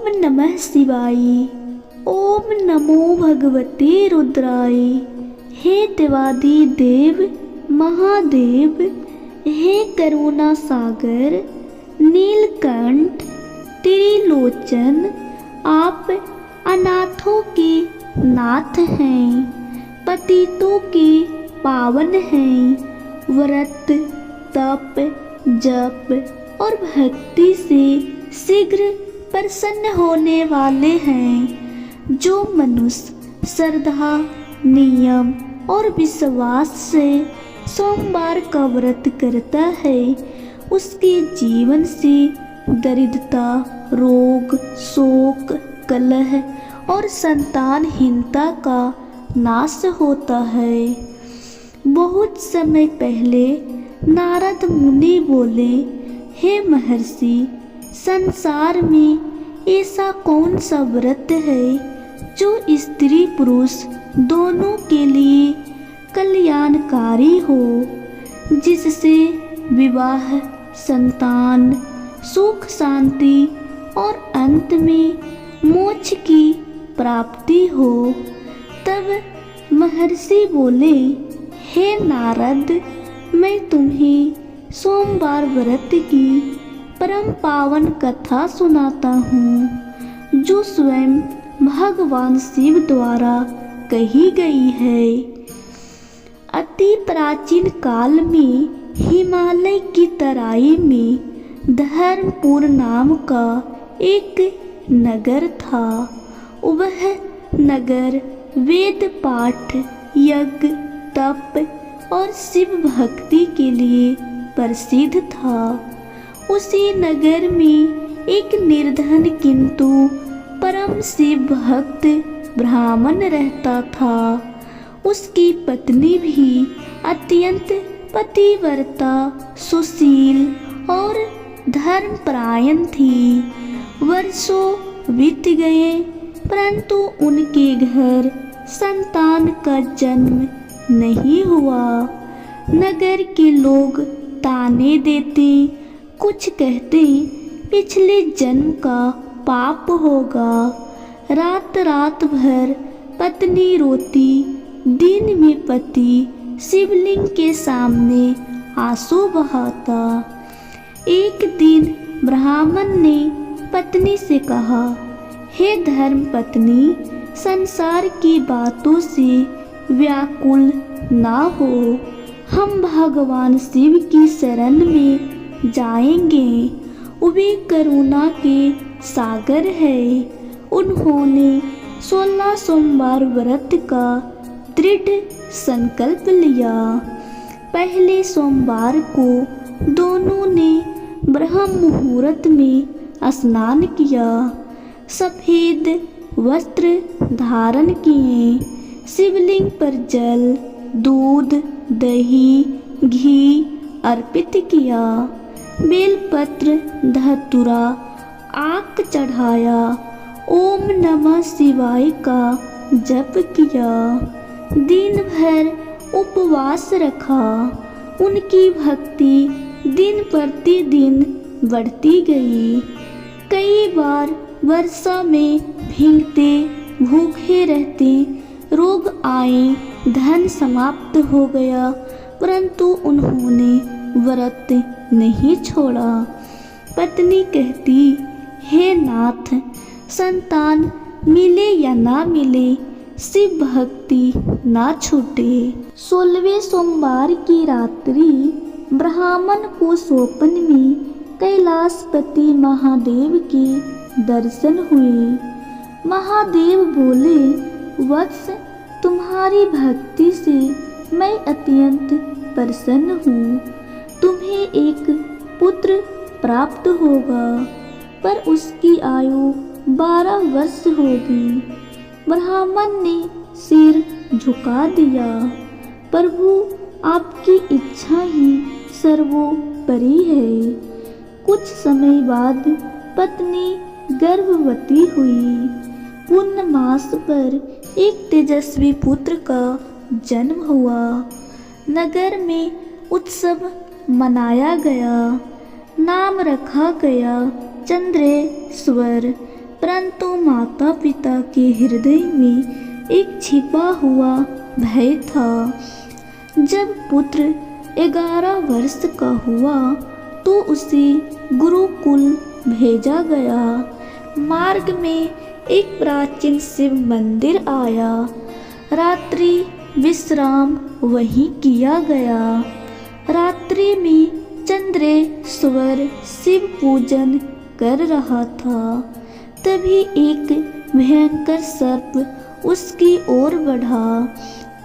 नमः शिवाय। ओम नमो भगवते रुद्राय। हे देवादि देव महादेव, हे करुणा सागर नीलकंठ त्रिलोचन, आप अनाथों के नाथ हैं, पतितों के पावन हैं, व्रत तप जप और भक्ति से शीघ्र प्रसन्न होने वाले हैं। जो मनुष्य श्रद्धा नियम और विश्वास से सोमवार का व्रत करता है, उसके जीवन से दरिद्रता, रोग, शोक, कलह और संतानहीनता का नाश होता है। बहुत समय पहले नारद मुनि बोले, हे महर्षि, संसार में ऐसा कौन सा व्रत है जो स्त्री पुरुष दोनों के लिए कल्याणकारी हो, जिससे विवाह, संतान, सुख शांति और अंत में मोक्ष की प्राप्ति हो। तब महर्षि बोले, हे नारद, मैं तुम्हें सोमवार व्रत की परम पावन कथा सुनाता हूँ, जो स्वयं भगवान शिव द्वारा कही गई है। अति प्राचीन काल में हिमालय की तराई में धर्मपुर नाम का एक नगर था। वह नगर वेद पाठ, यज्ञ, तप और शिव भक्ति के लिए प्रसिद्ध था। उसी नगर में एक निर्धन किंतु परम शिव भक्त ब्राह्मण रहता था। उसकी पत्नी भी अत्यंत पतिव्रता, सुशील और धर्मपरायण थी। वर्षों बीत गए, परंतु उनके घर संतान का जन्म नहीं हुआ। नगर के लोग ताने देते, कुछ कहते पिछले जन्म का पाप होगा। रात रात भर पत्नी रोती, दिन में पति शिवलिंग के सामने आंसू बहाता। एक दिन ब्राह्मण ने पत्नी से कहा, हे धर्म पत्नी, संसार की बातों से व्याकुल ना हो, हम भगवान शिव की शरण में जाएंगे। वे करुणा के सागर है। उन्होंने 16 सोमवार व्रत का दृढ़ संकल्प लिया। पहले सोमवार को दोनों ने ब्रह्म मुहूर्त में स्नान किया, सफेद वस्त्र धारण किए, शिवलिंग पर जल, दूध, दही, घी अर्पित किया, बेलपत्र, धतूरा, आक चढ़ाया, ओम नमः शिवाय का जप किया। दिन भर उपवास रखा। उनकी भक्ति दिन प्रतिदिन बढ़ती गई। कई बार वर्षा में भीगते, भूखे रहते, रोग आए, धन समाप्त हो गया, परंतु उन्होंने व्रत नहीं छोड़ा। पत्नी कहती, हे नाथ, संतान मिले या ना मिले, शिव भक्ति ना छूटे। 16वें सोमवार की रात्रि ब्राह्मण को स्वप्न में कैलाशपति महादेव के दर्शन हुए। महादेव बोले, वत्स, तुम्हारी भक्ति से मैं अत्यंत प्रसन्न हूँ। तुम्हें एक पुत्र प्राप्त होगा, पर उसकी आयु 12 वर्ष होगी। ब्राह्मण ने सिर झुका दिया। प्रभु, आपकी इच्छा ही सर्वोपरि है। कुछ समय बाद पत्नी गर्भवती हुई। पूर्णमास पर एक तेजस्वी पुत्र का जन्म हुआ। नगर में उत्सव मनाया गया। नाम रखा गया चंद्रेश्वर। परंतु माता पिता के हृदय में एक छिपा हुआ भय था। जब पुत्र 11 वर्ष का हुआ तो उसे गुरुकुल भेजा गया। मार्ग में एक प्राचीन शिव मंदिर आया। रात्रि विश्राम वहीं किया गया। रात्रि में चंद्रेश्वर शिव पूजन कर रहा था। तभी एक भयंकर सर्प उसकी ओर बढ़ा,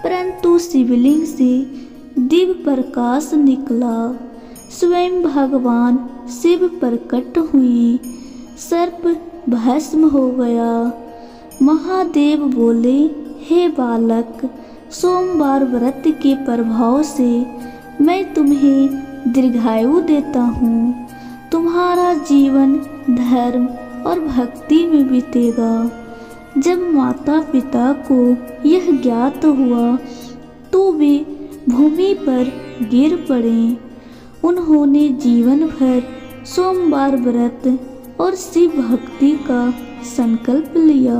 परंतु शिवलिंग से दिव्य प्रकाश निकला। स्वयं भगवान शिव प्रकट हुए। सर्प भस्म हो गया। महादेव बोले, हे बालक, सोमवार व्रत के प्रभाव से मैं तुम्हें दीर्घायु देता हूँ। तुम्हारा जीवन धर्म और भक्ति में बीतेगा। जब माता पिता को यह ज्ञात हुआ तो वे भूमि पर गिर पड़े। उन्होंने जीवन भर सोमवार व्रत और शिव भक्ति का संकल्प लिया।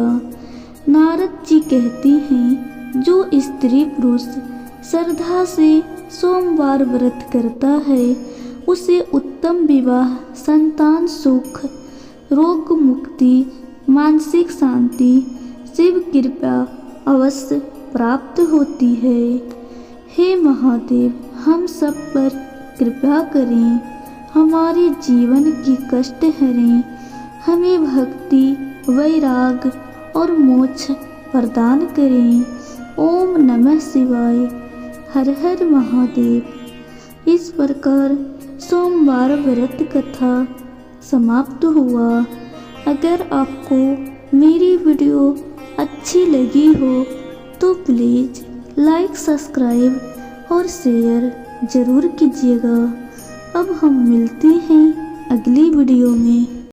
नारद जी कहती हैं, जो स्त्री पुरुष श्रद्धा से सोमवार व्रत करता है उसे उत्तम विवाह, संतान सुख, रोग मुक्ति, मानसिक शांति, शिव कृपा अवश्य प्राप्त होती है। हे महादेव, हम सब पर कृपा करें, हमारे जीवन की कष्ट हरें, हमें भक्ति, वैराग और मोक्ष प्रदान करें। ओम नमः शिवाय। हर हर महादेव। इस प्रकार सोमवार व्रत कथा समाप्त हुआ। अगर आपको मेरी वीडियो अच्छी लगी हो तो प्लीज़ लाइक, सब्सक्राइब और शेयर ज़रूर कीजिएगा। अब हम मिलते हैं अगली वीडियो में।